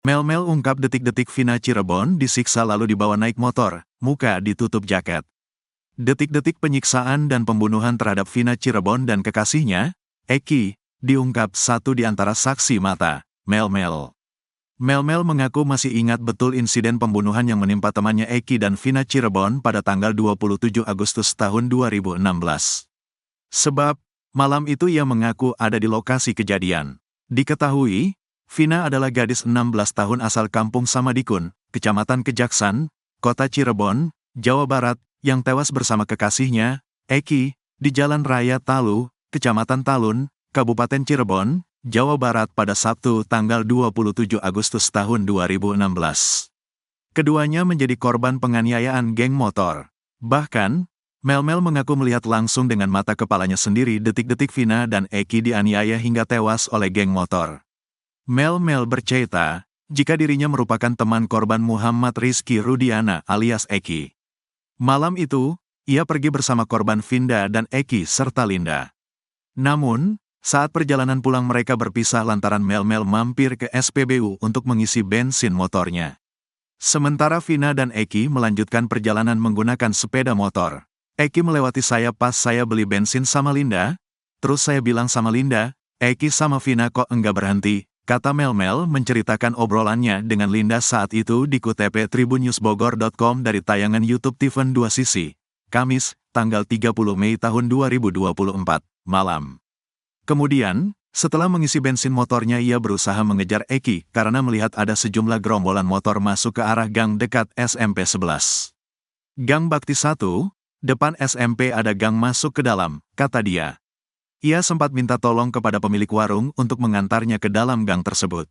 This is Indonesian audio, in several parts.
Mel-mel ungkap detik-detik Vina Cirebon disiksa lalu dibawa naik motor, muka ditutup jaket. Detik-detik penyiksaan dan pembunuhan terhadap Vina Cirebon dan kekasihnya, Eki, diungkap satu di antara saksi mata, Mel-mel. Mel-mel mengaku masih ingat betul insiden pembunuhan yang menimpa temannya Eki dan Vina Cirebon pada tanggal 27 Agustus tahun 2016. Sebab, malam itu ia mengaku ada di lokasi kejadian. Diketahui, Vina adalah gadis 16 tahun asal kampung Samadikun, Kecamatan Kejaksan, Kota Cirebon, Jawa Barat, yang tewas bersama kekasihnya, Eki, di Jalan Raya Talu, Kecamatan Talun, Kabupaten Cirebon, Jawa Barat pada Sabtu tanggal 27 Agustus tahun 2016. Keduanya menjadi korban penganiayaan geng motor. Bahkan, Mel-mel mengaku melihat langsung dengan mata kepalanya sendiri detik-detik Vina dan Eki dianiaya hingga tewas oleh geng motor. Mel-mel bercerita, jika dirinya merupakan teman korban Muhammad Rizky Rudiana alias Eki. Malam itu, ia pergi bersama korban Vinda dan Eki serta Linda. Namun, saat perjalanan pulang mereka berpisah lantaran Mel-mel mampir ke SPBU untuk mengisi bensin motornya. Sementara Vina dan Eki melanjutkan perjalanan menggunakan sepeda motor. Eki melewati saya pas saya beli bensin sama Linda, terus saya bilang sama Linda, Eki sama Vina kok enggak berhenti. Kata Mel-mel menceritakan obrolannya dengan Linda saat itu dikutip tribunnewsbogor.com dari tayangan YouTube Tiven 2 Sisi, Kamis, tanggal 30 Mei tahun 2024, malam. Kemudian, setelah mengisi bensin motornya ia berusaha mengejar Eki karena melihat ada sejumlah gerombolan motor masuk ke arah gang dekat SMP 11. Gang Bakti 1, depan SMP ada gang masuk ke dalam, kata dia. Ia sempat minta tolong kepada pemilik warung untuk mengantarnya ke dalam gang tersebut.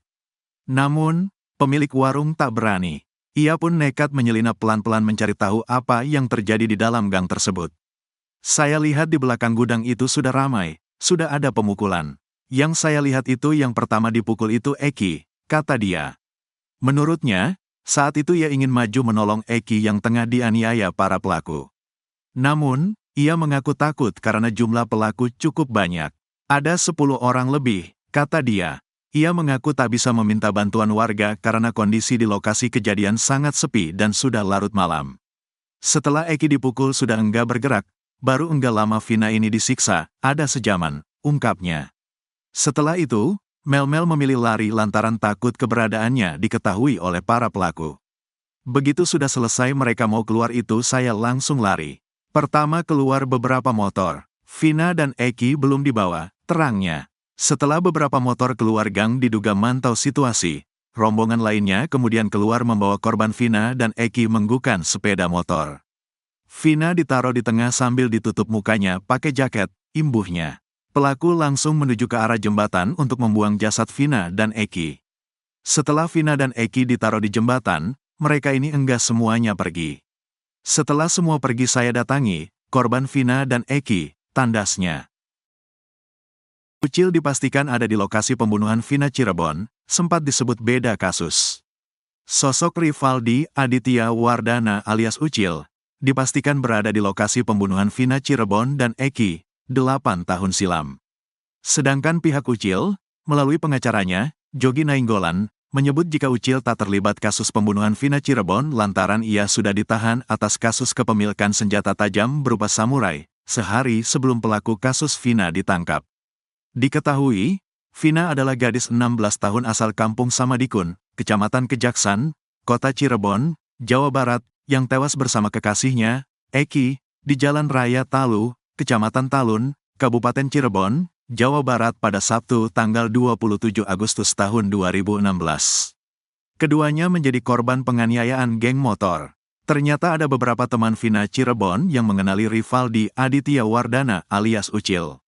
Namun, pemilik warung tak berani. Ia pun nekat menyelinap pelan-pelan mencari tahu apa yang terjadi di dalam gang tersebut. Saya lihat di belakang gudang itu sudah ramai, sudah ada pemukulan. Yang saya lihat itu yang pertama dipukul itu Eki, kata dia. Menurutnya, saat itu ia ingin maju menolong Eki yang tengah dianiaya para pelaku. Namun, ia mengaku takut karena jumlah pelaku cukup banyak. Ada 10 orang lebih, kata dia. Ia mengaku tak bisa meminta bantuan warga karena kondisi di lokasi kejadian sangat sepi dan sudah larut malam. Setelah Eki dipukul sudah enggak bergerak, baru enggak lama Vina ini disiksa, ada sejaman, ungkapnya. Setelah itu, Mel-mel memilih lari lantaran takut keberadaannya diketahui oleh para pelaku. Begitu sudah selesai mereka mau keluar itu saya langsung lari. Pertama keluar beberapa motor. Vina dan Eki belum dibawa, terangnya. Setelah beberapa motor keluar gang diduga mantau situasi, rombongan lainnya kemudian keluar membawa korban Vina dan Eki menggunakan sepeda motor. Vina ditaruh di tengah sambil ditutup mukanya pakai jaket, imbuhnya. Pelaku langsung menuju ke arah jembatan untuk membuang jasad Vina dan Eki. Setelah Vina dan Eki ditaruh di jembatan, mereka ini enggak semuanya pergi. Setelah semua pergi saya datangi, korban Vina dan Eki, tandasnya. Ucil dipastikan ada di lokasi pembunuhan Vina Cirebon, sempat disebut beda kasus. Sosok Rivaldi Aditya Wardana alias Ucil, dipastikan berada di lokasi pembunuhan Vina Cirebon dan Eki, 8 tahun silam. Sedangkan pihak Ucil, melalui pengacaranya, Jogi Nainggolan, menyebut jika Ucil tak terlibat kasus pembunuhan Vina Cirebon lantaran ia sudah ditahan atas kasus kepemilikan senjata tajam berupa samurai, sehari sebelum pelaku kasus Vina ditangkap. Diketahui, Vina adalah gadis 16 tahun asal kampung Samadikun, Kecamatan Kejaksan, Kota Cirebon, Jawa Barat, yang tewas bersama kekasihnya, Eki, di Jalan Raya Talu, Kecamatan Talun, Kabupaten Cirebon, Jawa Barat pada Sabtu tanggal 27 Agustus tahun 2016. Keduanya menjadi korban penganiayaan geng motor. Ternyata ada beberapa teman Vina Cirebon yang mengenali Rivaldi Aditya Wardana alias Ucil.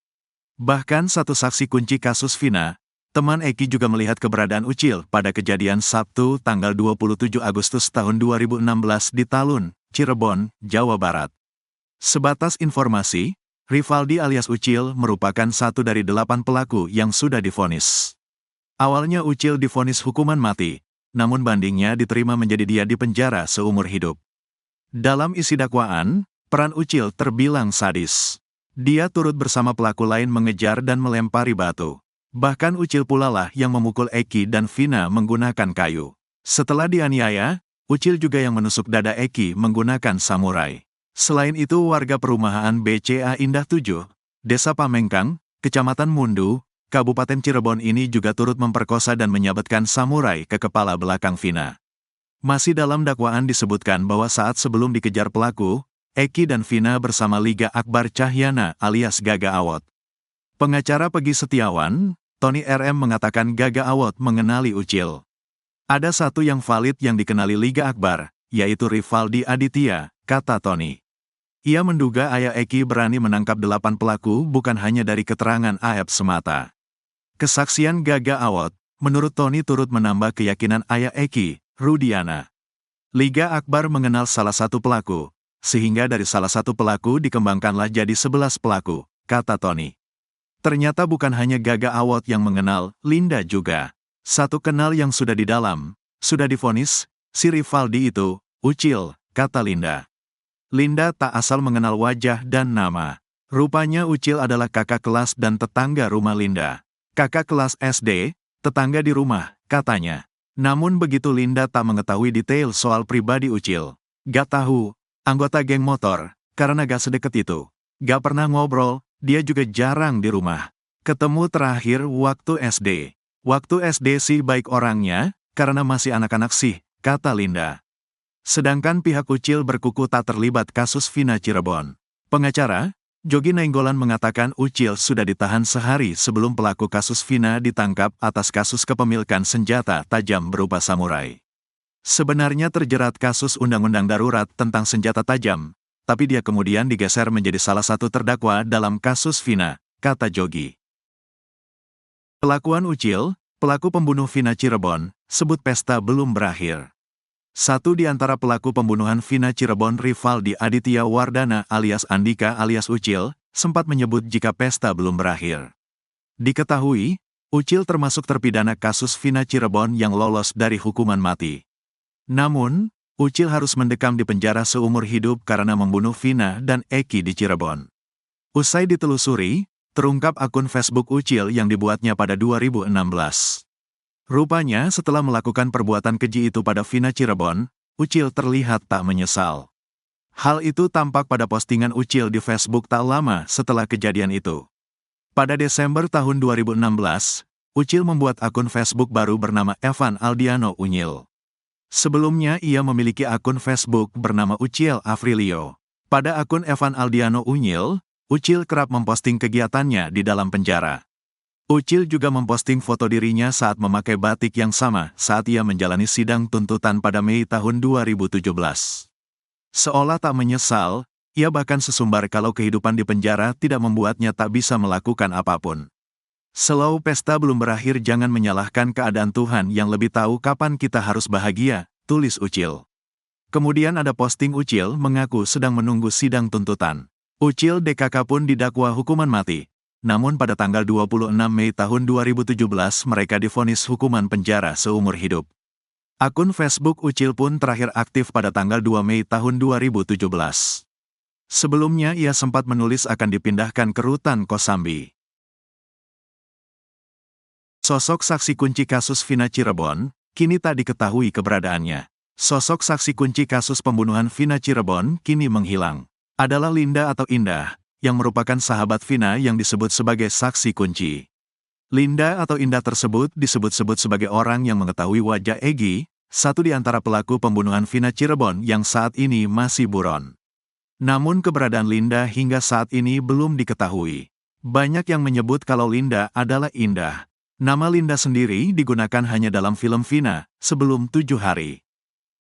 Bahkan satu saksi kunci kasus Vina, teman Eki juga melihat keberadaan Ucil pada kejadian Sabtu tanggal 27 Agustus tahun 2016 di Talun, Cirebon, Jawa Barat. Sebatas informasi, Rivaldi alias Ucil merupakan satu dari 8 pelaku yang sudah divonis. Awalnya Ucil divonis hukuman mati, namun bandingnya diterima menjadi dia di penjara seumur hidup. Dalam isi dakwaan, peran Ucil terbilang sadis. Dia turut bersama pelaku lain mengejar dan melempari batu. Bahkan Ucil pula lah yang memukul Eki dan Vina menggunakan kayu. Setelah dianiaya, Ucil juga yang menusuk dada Eki menggunakan samurai. Selain itu warga perumahan BCA Indah 7, Desa Pamengkang, Kecamatan Mundu, Kabupaten Cirebon ini juga turut memperkosa dan menyabetkan samurai ke kepala belakang Vina. Masih dalam dakwaan disebutkan bahwa saat sebelum dikejar pelaku, Eki dan Vina bersama Liga Akbar Cahyana alias Gaga Awot. Pengacara Pegi Setiawan, Tony RM mengatakan Gaga Awot mengenali Ucil. Ada satu yang valid yang dikenali Liga Akbar, yaitu Rivaldi Aditya, kata Tony. Ia menduga ayah Eki berani menangkap 8 pelaku bukan hanya dari keterangan AF semata. Kesaksian Gaga Awot, menurut Tony turut menambah keyakinan ayah Eki, Rudiana. Liga Akbar mengenal salah satu pelaku, sehingga dari salah satu pelaku dikembangkanlah jadi 11 pelaku, kata Tony. Ternyata bukan hanya Gaga Awot yang mengenal, Linda juga. Satu kenal yang sudah di dalam, sudah divonis, si Rivaldi itu, Ucil, kata Linda. Linda tak asal mengenal wajah dan nama. Rupanya Ucil adalah kakak kelas dan tetangga rumah Linda. Kakak kelas SD, tetangga di rumah, katanya. Namun begitu Linda tak mengetahui detail soal pribadi Ucil. Gak tahu, anggota geng motor, karena gak sedekat itu. Gak pernah ngobrol, dia juga jarang di rumah. Ketemu terakhir waktu SD. Waktu SD sih baik orangnya, karena masih anak-anak sih, kata Linda. Sedangkan pihak Ucil berkuku tak terlibat kasus Vina Cirebon. Pengacara, Jogi Nainggolan mengatakan Ucil sudah ditahan sehari sebelum pelaku kasus Vina ditangkap atas kasus kepemilikan senjata tajam berupa samurai. Sebenarnya terjerat kasus Undang-Undang Darurat tentang senjata tajam, tapi dia kemudian digeser menjadi salah satu terdakwa dalam kasus Vina, kata Jogi. Kelakuan Ucil, pelaku pembunuh Vina Cirebon, sebut pesta belum berakhir. Satu di antara pelaku pembunuhan Vina Cirebon, Rivaldi Aditya Wardana alias Andika alias Ucil, sempat menyebut jika pesta belum berakhir. Diketahui, Ucil termasuk terpidana kasus Vina Cirebon yang lolos dari hukuman mati. Namun, Ucil harus mendekam di penjara seumur hidup karena membunuh Vina dan Eki di Cirebon. Usai ditelusuri, terungkap akun Facebook Ucil yang dibuatnya pada 2016. Rupanya setelah melakukan perbuatan keji itu pada Vina Cirebon, Ucil terlihat tak menyesal. Hal itu tampak pada postingan Ucil di Facebook tak lama setelah kejadian itu. Pada Desember tahun 2016, Ucil membuat akun Facebook baru bernama Evan Aldiano Unyil. Sebelumnya ia memiliki akun Facebook bernama Ucil Afrilio. Pada akun Evan Aldiano Unyil, Ucil kerap memposting kegiatannya di dalam penjara. Ucil juga memposting foto dirinya saat memakai batik yang sama saat ia menjalani sidang tuntutan pada Mei tahun 2017. Seolah tak menyesal, ia bahkan sesumbar kalau kehidupan di penjara tidak membuatnya tak bisa melakukan apapun. Selau pesta belum berakhir, jangan menyalahkan keadaan Tuhan yang lebih tahu kapan kita harus bahagia, tulis Ucil. Kemudian ada posting Ucil mengaku sedang menunggu sidang tuntutan. Ucil DKK pun didakwa hukuman mati. Namun pada tanggal 26 Mei tahun 2017 mereka divonis hukuman penjara seumur hidup. Akun Facebook Ucil pun terakhir aktif pada tanggal 2 Mei tahun 2017. Sebelumnya ia sempat menulis akan dipindahkan ke rutan Kosambi. Sosok saksi kunci kasus Vina Cirebon, kini tak diketahui keberadaannya. Sosok saksi kunci kasus pembunuhan Vina Cirebon kini menghilang. Adalah Linda atau Indah, yang merupakan sahabat Vina yang disebut sebagai saksi kunci. Linda atau Indah tersebut disebut-sebut sebagai orang yang mengetahui wajah Egi, satu di antara pelaku pembunuhan Vina Cirebon yang saat ini masih buron. Namun keberadaan Linda hingga saat ini belum diketahui. Banyak yang menyebut kalau Linda adalah Indah. Nama Linda sendiri digunakan hanya dalam film Vina, sebelum 7 hari.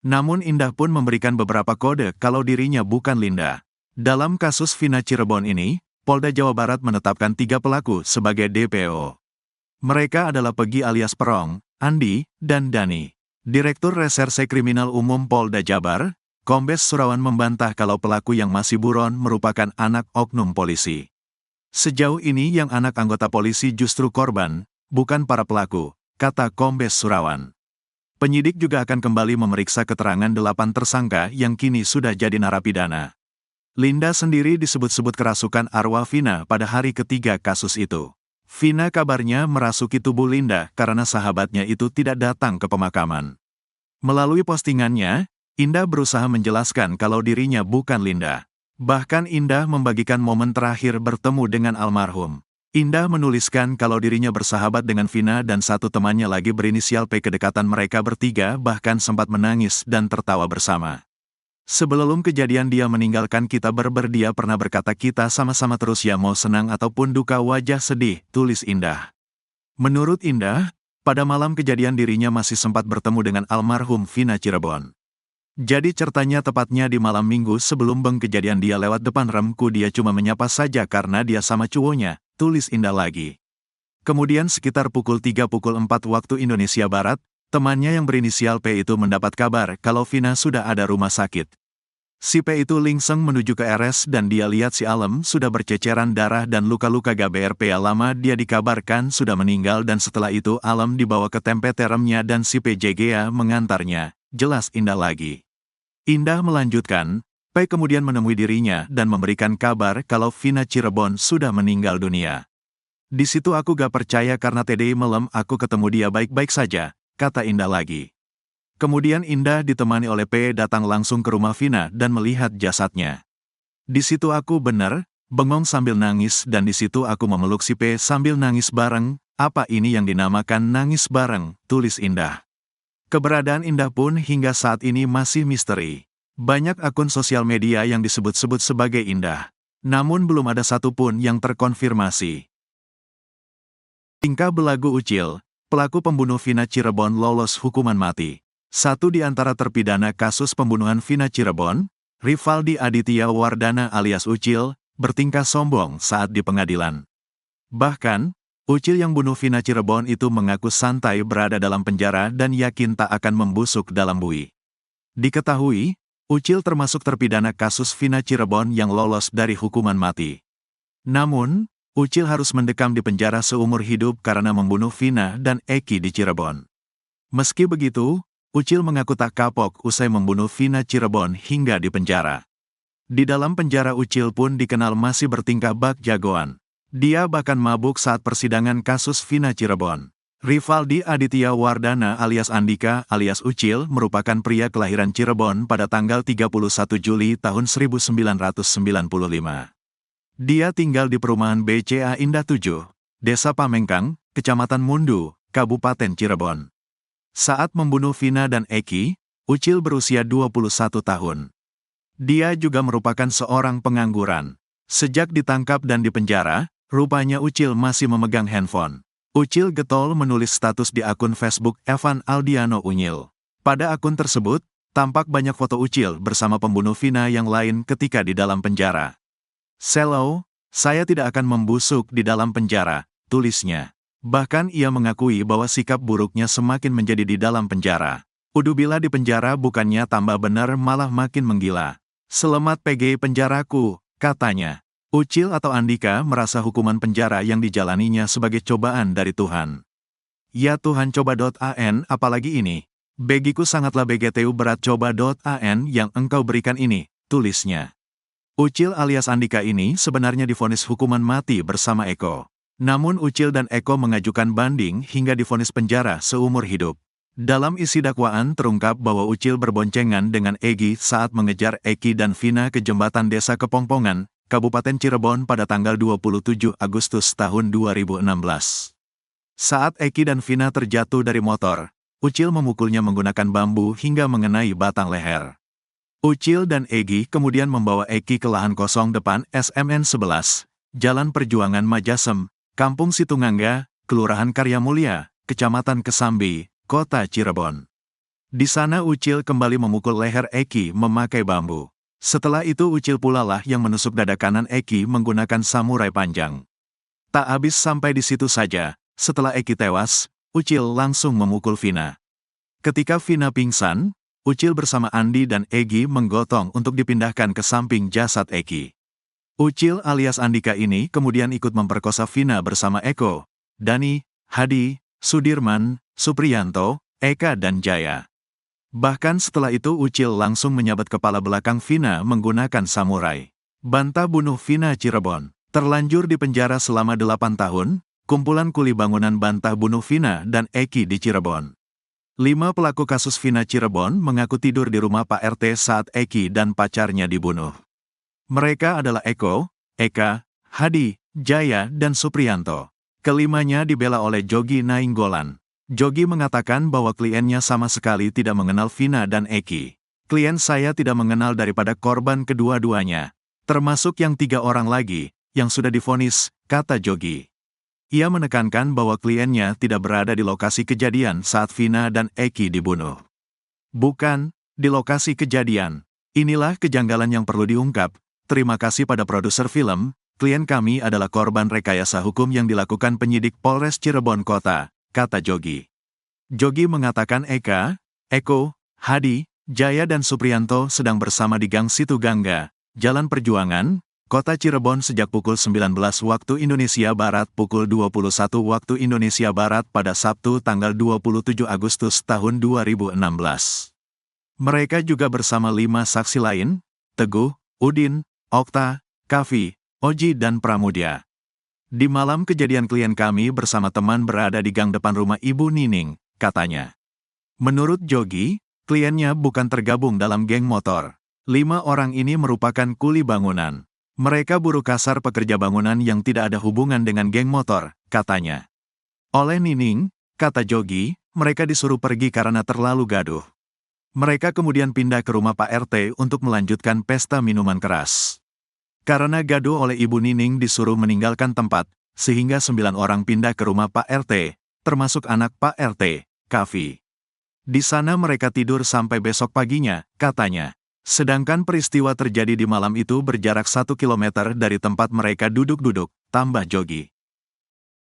Namun Indah pun memberikan beberapa kode kalau dirinya bukan Linda. Dalam kasus Vina Cirebon ini, Polda Jawa Barat menetapkan 3 pelaku sebagai DPO. Mereka adalah Pegi alias Perong, Andi, dan Dani. Direktur Reserse Kriminal Umum Polda Jabar, Kombes Surawan membantah kalau pelaku yang masih buron merupakan anak oknum polisi. Sejauh ini yang anak anggota polisi justru korban, bukan para pelaku, kata Kombes Surawan. Penyidik juga akan kembali memeriksa keterangan 8 tersangka yang kini sudah jadi narapidana. Linda sendiri disebut-sebut kerasukan arwah Vina pada hari ketiga kasus itu. Vina kabarnya merasuki tubuh Linda karena sahabatnya itu tidak datang ke pemakaman. Melalui postingannya, Indah berusaha menjelaskan kalau dirinya bukan Linda. Bahkan Indah membagikan momen terakhir bertemu dengan almarhum. Indah menuliskan kalau dirinya bersahabat dengan Vina dan satu temannya lagi berinisial P. Kedekatan mereka bertiga bahkan sempat menangis dan tertawa bersama. Sebelum kejadian dia meninggalkan kita dia pernah berkata kita sama-sama terus ya mau senang ataupun duka wajah sedih, tulis Indah. Menurut Indah, pada malam kejadian dirinya masih sempat bertemu dengan almarhum Vina Cirebon. Jadi ceritanya tepatnya di malam minggu sebelum kejadian dia lewat depan remku dia cuma menyapa saja karena dia sama cowoknya, tulis Indah lagi. Kemudian sekitar pukul 3-4 waktu Indonesia Barat, temannya yang berinisial P itu mendapat kabar kalau Vina sudah ada rumah sakit. Si P itu langsung menuju ke RS dan dia lihat si Alem sudah berceceran darah dan luka-luka GBRP lama dia dikabarkan sudah meninggal dan setelah itu Alem dibawa ke tempat teremnya dan si PJGA mengantarnya, jelas Indah lagi. Indah melanjutkan, P kemudian menemui dirinya dan memberikan kabar kalau Vina Cirebon sudah meninggal dunia. Di situ aku gak percaya karena tadi malam aku ketemu dia baik-baik saja, kata Indah lagi. Kemudian Indah ditemani oleh P datang langsung ke rumah Vina dan melihat jasadnya. Di situ aku benar, bengong sambil nangis dan di situ aku memeluk si P sambil nangis bareng, apa ini yang dinamakan nangis bareng, tulis Indah. Keberadaan Indah pun hingga saat ini masih misteri. Banyak akun sosial media yang disebut-sebut sebagai Indah. Namun belum ada satupun yang terkonfirmasi. Tingkah belagu Ucil, pelaku pembunuh Vina Cirebon lolos hukuman mati. Satu di antara terpidana kasus pembunuhan Vina Cirebon, Rivaldi Aditya Wardana alias Ucil, bertingkah sombong saat di pengadilan. Bahkan, Ucil yang bunuh Vina Cirebon itu mengaku santai berada dalam penjara dan yakin tak akan membusuk dalam bui. Diketahui, Ucil termasuk terpidana kasus Vina Cirebon yang lolos dari hukuman mati. Namun, Ucil harus mendekam di penjara seumur hidup karena membunuh Vina dan Eki di Cirebon. Meski begitu, Ucil mengaku tak kapok usai membunuh Vina Cirebon hingga di penjara. Di dalam penjara Ucil pun dikenal masih bertingkah bak jagoan. Dia bahkan mabuk saat persidangan kasus Vina Cirebon. Rivaldi Aditya Wardana alias Andika alias Ucil merupakan pria kelahiran Cirebon pada tanggal 31 Juli tahun 1995. Dia tinggal di perumahan BCA Indah 7, Desa Pamengkang, Kecamatan Mundu, Kabupaten Cirebon. Saat membunuh Vina dan Eki, Ucil berusia 21 tahun. Dia juga merupakan seorang pengangguran. Sejak ditangkap dan dipenjara, rupanya Ucil masih memegang handphone. Ucil getol menulis status di akun Facebook Evan Aldiano Unyil. Pada akun tersebut, tampak banyak foto Ucil bersama pembunuh Vina yang lain ketika di dalam penjara. "Selo, saya tidak akan membusuk di dalam penjara," tulisnya. Bahkan ia mengakui bahwa sikap buruknya semakin menjadi di dalam penjara. "Udubila di penjara bukannya tambah benar malah makin menggila. Selamat PG penjaraku," katanya. Ucil atau Andika merasa hukuman penjara yang dijalaninya sebagai cobaan dari Tuhan. "Ya Tuhan coba.an apalagi ini. Bagiku sangatlah BGTU berat coba.an yang engkau berikan ini," tulisnya. Ucil alias Andika ini sebenarnya divonis hukuman mati bersama Eko. Namun Ucil dan Eko mengajukan banding hingga divonis penjara seumur hidup. Dalam isi dakwaan terungkap bahwa Ucil berboncengan dengan Egi saat mengejar Eki dan Vina ke jembatan Desa Kepongpongan, Kabupaten Cirebon pada tanggal 27 Agustus tahun 2016. Saat Eki dan Vina terjatuh dari motor, Ucil memukulnya menggunakan bambu hingga mengenai batang leher. Ucil dan Egi kemudian membawa Eki ke lahan kosong depan SMN 11, Jalan Perjuangan Majasem, Kampung Situngangga, Kelurahan Karyamulya, Kecamatan Kesambi, Kota Cirebon. Di sana Ucil kembali memukul leher Eki memakai bambu. Setelah itu Ucil pula lah yang menusuk dada kanan Eki menggunakan samurai panjang. Tak habis sampai di situ saja, setelah Eki tewas, Ucil langsung memukul Vina. Ketika Vina pingsan, Ucil bersama Andi dan Egi menggotong untuk dipindahkan ke samping jasad Eki. Ucil alias Andika ini kemudian ikut memperkosa Vina bersama Eko, Dani, Hadi, Sudirman, Supriyanto, Eka dan Jaya. Bahkan setelah itu Ucil langsung menyabat kepala belakang Vina menggunakan samurai. Bantah bunuh Vina Cirebon. Terlanjur di penjara selama 8 tahun, kumpulan kuli bangunan bantah bunuh Vina dan Eki di Cirebon. 5 pelaku kasus Vina Cirebon mengaku tidur di rumah Pak RT saat Eki dan pacarnya dibunuh. Mereka adalah Eko, Eka, Hadi, Jaya, dan Supriyanto. Kelimanya dibela oleh Jogi Nainggolan. Jogi mengatakan bahwa kliennya sama sekali tidak mengenal Vina dan Eki. Klien saya tidak mengenal daripada korban kedua-duanya, termasuk yang 3 orang lagi, yang sudah divonis, kata Jogi. Ia menekankan bahwa kliennya tidak berada di lokasi kejadian saat Vina dan Eki dibunuh. Bukan, di lokasi kejadian. Inilah kejanggalan yang perlu diungkap. Terima kasih pada produser film, klien kami adalah korban rekayasa hukum yang dilakukan penyidik Polres Cirebon Kota, kata Jogi. Jogi mengatakan Eka, Eko, Hadi, Jaya dan Supriyanto sedang bersama di Gang Situ Gangga, Jalan Perjuangan, Kota Cirebon sejak pukul 19 waktu Indonesia Barat pukul 21 waktu Indonesia Barat pada Sabtu tanggal 27 Agustus tahun 2016. Mereka juga bersama 5 saksi lain, Teguh, Udin, Okta, Kavi, Oji dan Pramudya. Di malam kejadian klien kami bersama teman berada di gang depan rumah Ibu Nining, katanya. Menurut Jogi, kliennya bukan tergabung dalam geng motor. 5 orang ini merupakan kuli bangunan. Mereka buruh kasar pekerja bangunan yang tidak ada hubungan dengan geng motor, katanya. Oleh Nining, kata Jogi, mereka disuruh pergi karena terlalu gaduh. Mereka kemudian pindah ke rumah Pak RT untuk melanjutkan pesta minuman keras. Karena gaduh oleh Ibu Nining disuruh meninggalkan tempat, sehingga 9 orang pindah ke rumah Pak RT, termasuk anak Pak RT, Kavi. Di sana mereka tidur sampai besok paginya, katanya. Sedangkan peristiwa terjadi di malam itu berjarak 1 kilometer dari tempat mereka duduk-duduk, tambah Jogi.